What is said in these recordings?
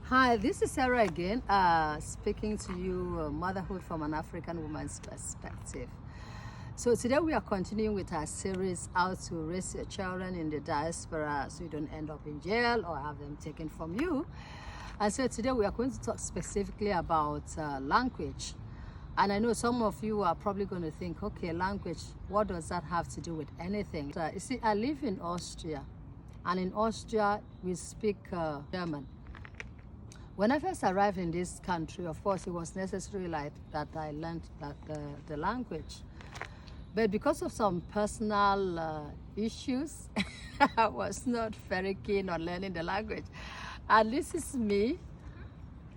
Hi, this is Sarah again, speaking to you, motherhood from an African woman's perspective. So today we are continuing with our series, how to raise your children in the diaspora so you don't end up in jail or have them taken from you. And so today we are going to talk specifically about language. And I know some of you are probably going to think, okay, language, what does that have to do with anything? You see, I live in Austria, and in Austria we speak German. When I first arrived in this country, of course, it was necessary like that I learned the language. But because of some personal issues, I was not very keen on learning the language. And this is me,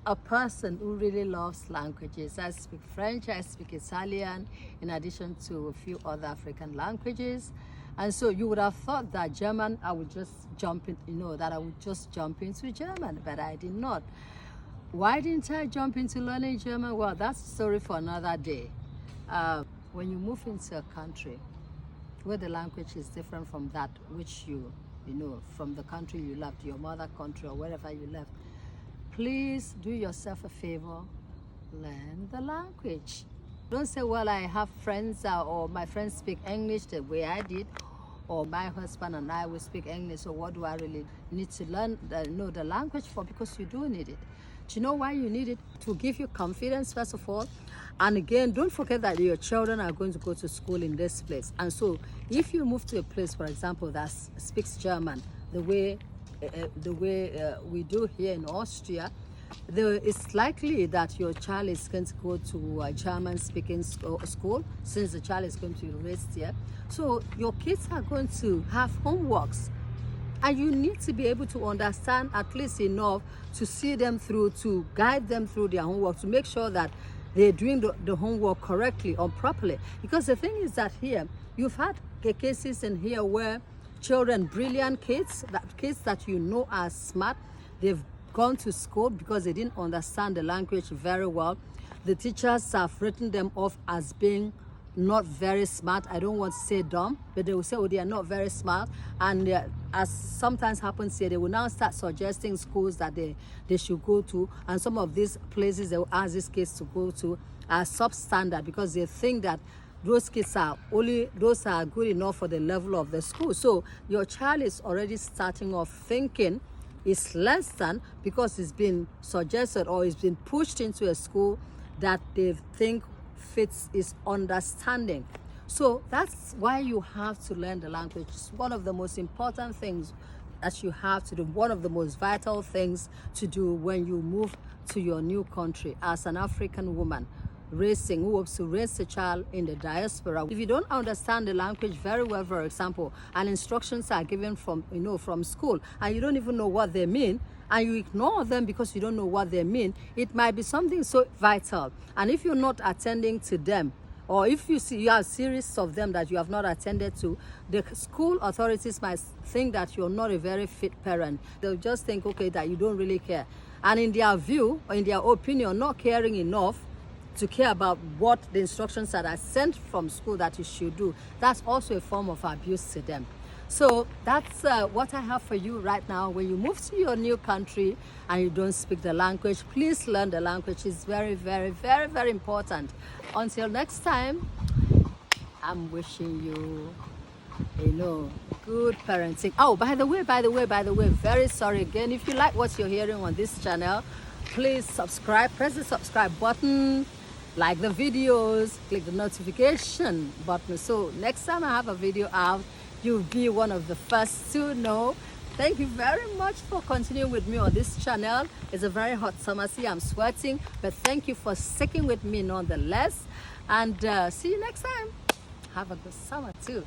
a person who really loves languages. I speak French, I speak Italian, in addition to a few other African languages. And so you would have thought that German, I would just jump into German, but I did not. Why didn't I jump into learning German? Well, that's a story for another day. When you move into a country where the language is different from that which you know, from the country you left, your mother country or wherever you left, please do yourself a favor, learn the language. Don't say, well, I have friends or my friends speak English the way I did, or my husband and I will speak English, so what do I really need to know the language for? Because you do need it. Do you know why you need it? To give you confidence, first of all. And again, don't forget that your children are going to go to school in this place. And so if you move to a place, for example, that speaks German, the way we do here in Austria, it's likely that your child is going to go to a German-speaking school, since the child is going to be raised here. So your kids are going to have homeworks, and you need to be able to understand at least enough to see them through, to guide them through their homework, to make sure that they're doing the homework correctly or properly. Because the thing is that here, you've had cases in here where children, brilliant kids that you know are smart, they've gone to school because they didn't understand the language very well. The teachers have written them off as being not very smart. I don't want to say dumb, but they will say, oh, they are not very smart. And as sometimes happens here, they will now start suggesting schools that they should go to. And some of these places they will ask these kids to go to are substandard, because they think that those kids are good enough for the level of the school. So your child is already starting off thinking it's less than, because it's been suggested or it's been pushed into a school that they think fits his understanding. So that's why you have to learn the language. It's one of the most important things that you have to do, one of the most vital things to do when you move to your new country as an African woman who hopes to raise a child in the diaspora. If you don't understand the language very well, for example, and instructions are given from school, and you don't even know what they mean, and you ignore them because you don't know what they mean, it might be something so vital. And if you're not attending to them, or if you have a series of them that you have not attended to, the school authorities might think that you're not a very fit parent. They'll just think, okay, that you don't really care. And in their view, or in their opinion, not caring enough to care about what the instructions that are sent from school that you should do, that's also a form of abuse to them. So that's what I have for you right now. When you move to your new country and you don't speak the language, please learn the language. It's very, very, very, very important. Until next time, I'm wishing you, good parenting. Oh, by the way, very sorry again. If you like what you're hearing on this channel, please subscribe, press the subscribe button, like the videos, click the notification button. So next time I have a video out, you'll be one of the first to know. Thank you very much for continuing with me on this channel. It's a very hot summer. See, I'm sweating, but thank you for sticking with me nonetheless. And see you next time. Have a good summer too.